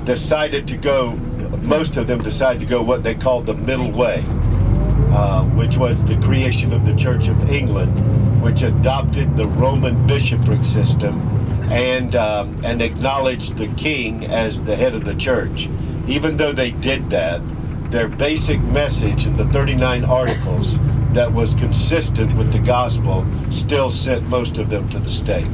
decided to go, most of them decided to go what they called the middle way, which was the creation of the Church of England, which adopted the Roman bishopric system and acknowledged the king as the head of the church. Even though they did that, their basic message in the 39 articles that was consistent with the gospel still sent most of them to the stake.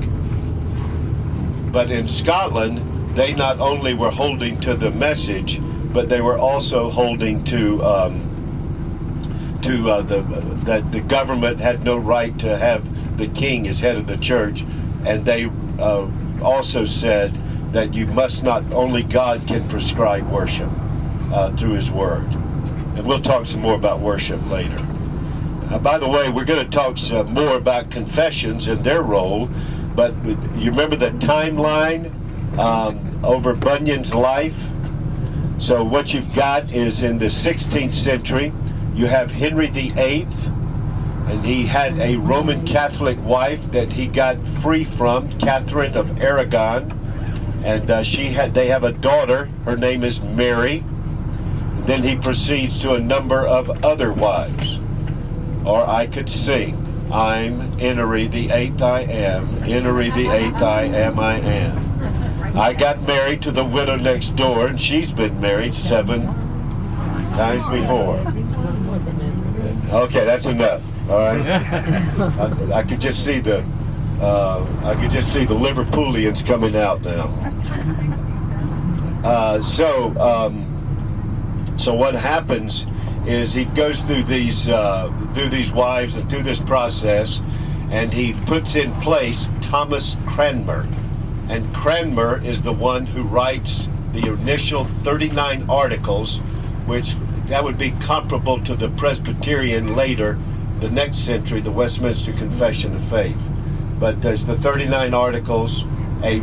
But in Scotland, they not only were holding to the message, but they were also holding to that the government had no right to have the king as head of the church, and they also said that you must not, only God can prescribe worship through His Word. And we'll talk some more about worship later. By the way, we're going to talk some more about confessions and their role, but you remember the timeline over Bunyan's life? So what you've got is in the 16th century, you have Henry VIII, and he had a Roman Catholic wife that he got free from, Catherine of Aragon, and they have a daughter. Her name is Mary. Then he proceeds to a number of other wives. Or I could sing, I'm Henry VIII, I am, Henry VIII, I am. I got married to the widow next door, and she's been married 7 times before. Okay, that's enough. All right. I could just see the Liverpoolians coming out now. So what happens is he goes through these wives and through this process, and he puts in place Thomas Cranmer. And Cranmer is the one who writes the initial 39 articles, which that would be comparable to the Presbyterian later, the next century, the Westminster Confession of Faith. But there's the 39 articles, a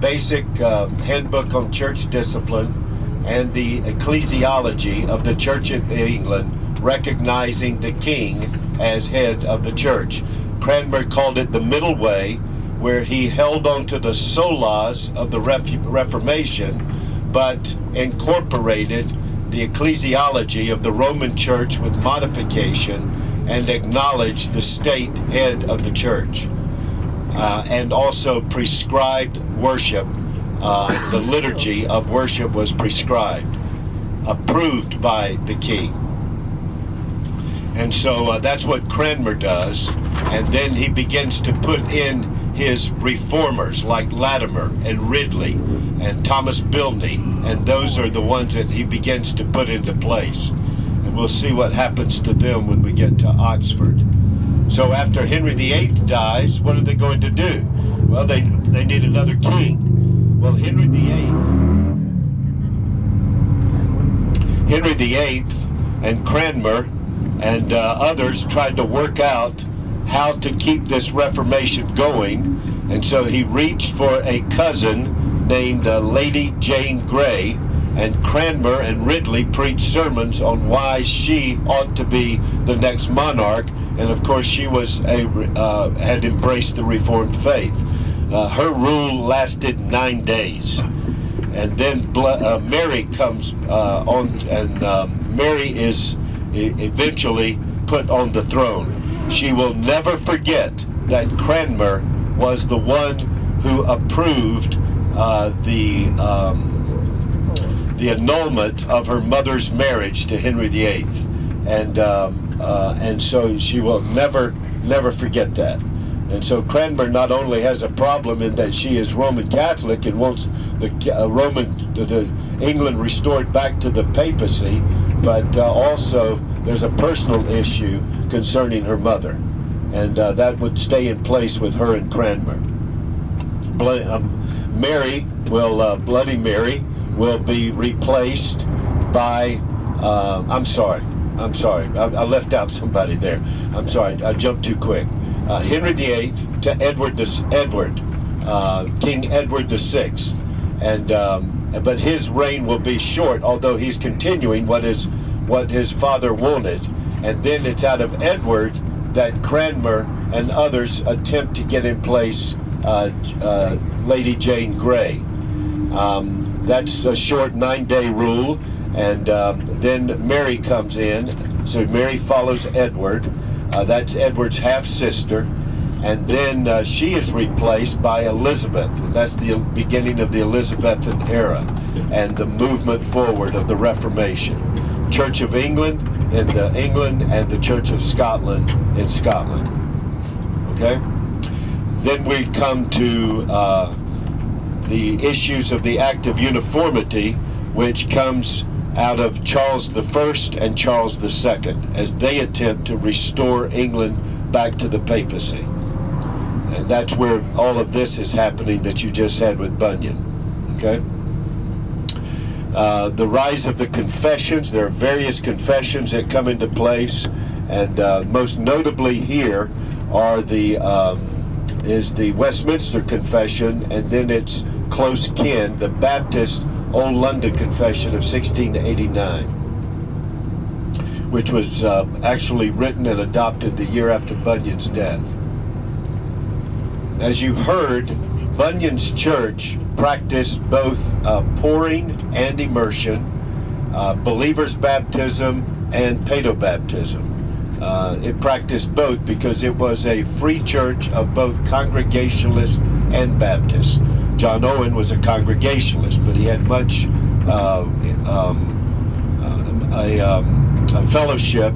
basic handbook on church discipline, and the ecclesiology of the Church of England, recognizing the king as head of the church. Cranmer called it the middle way, where he held on to the solas of the Reformation, but incorporated the ecclesiology of the Roman Church with modification, and acknowledged the state head of the church, and also prescribed worship. The liturgy of worship was prescribed, approved by the king. And so that's what Cranmer does. And then he begins to put in his reformers like Latimer and Ridley and Thomas Bilney, and those are the ones that he begins to put into place. And we'll see what happens to them when we get to Oxford. So after Henry VIII dies, what are they going to do? Well, they need another king. Well, Henry VIII and Cranmer and others tried to work out how to keep this Reformation going, and so he reached for a cousin named Lady Jane Grey, and Cranmer and Ridley preached sermons on why she ought to be the next monarch, and of course she was had embraced the Reformed faith. Her rule lasted 9 days, and then Mary comes on, and Mary is eventually put on the throne. She will never forget that Cranmer was the one who approved the annulment of her mother's marriage to Henry VIII, and so she will never forget that. And so Cranmer not only has a problem in that she is Roman Catholic and wants the England restored back to the papacy, but also there's a personal issue concerning her mother, and that would stay in place with her and Cranmer. Bloody Mary will be replaced by. I'm sorry. I left out somebody there. I'm sorry. I jumped too quick. Henry VIII to King Edward VI, but his reign will be short, although he's continuing what his father wanted. And then it's out of Edward that Cranmer and others attempt to get in place Lady Jane Grey. That's a short 9-day rule. And then Mary comes in. So Mary follows Edward. That's Edward's half-sister. And then she is replaced by Elizabeth. That's the beginning of the Elizabethan era and the movement forward of the Reformation. Church of England in England and the Church of Scotland in Scotland. Okay? Then we come to the issues of the Act of Uniformity, which comes out of Charles I and Charles II as they attempt to restore England back to the papacy. And that's where all of this is happening that you just had with Bunyan. Okay? The rise of the confessions. There are various confessions that come into place, and most notably here are is the Westminster Confession, and then its close kin, the Baptist Old London Confession of 1689, which was actually written and adopted the year after Bunyan's death. As you heard, Bunyan's church practiced both pouring and immersion, believer's baptism and paedobaptism. It practiced both because it was a free church of both Congregationalists and Baptists. John Owen was a Congregationalist, but he had much a fellowship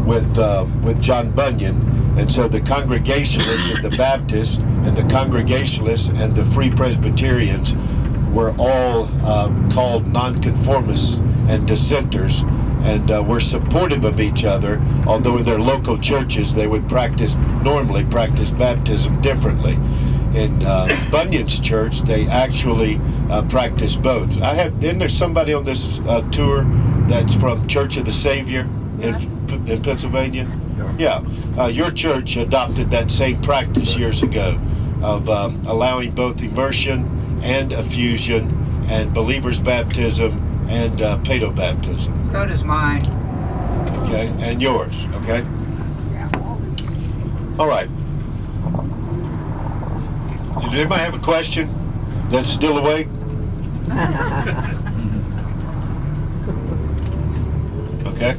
with John Bunyan. And so the Congregationalists and the Baptists and the Congregationalists and the Free Presbyterians were all called nonconformists and dissenters, and were supportive of each other, although in their local churches they would normally practice baptism differently. In Bunyan's church, they actually practice both. Isn't there somebody on this tour that's from Church of the Savior in Pennsylvania? Yeah, your church adopted that same practice years ago of allowing both immersion and effusion and believer's baptism and paedobaptism. So does mine. Okay, and yours, okay? Yeah. All right. Did anybody have a question that's still awake? Okay.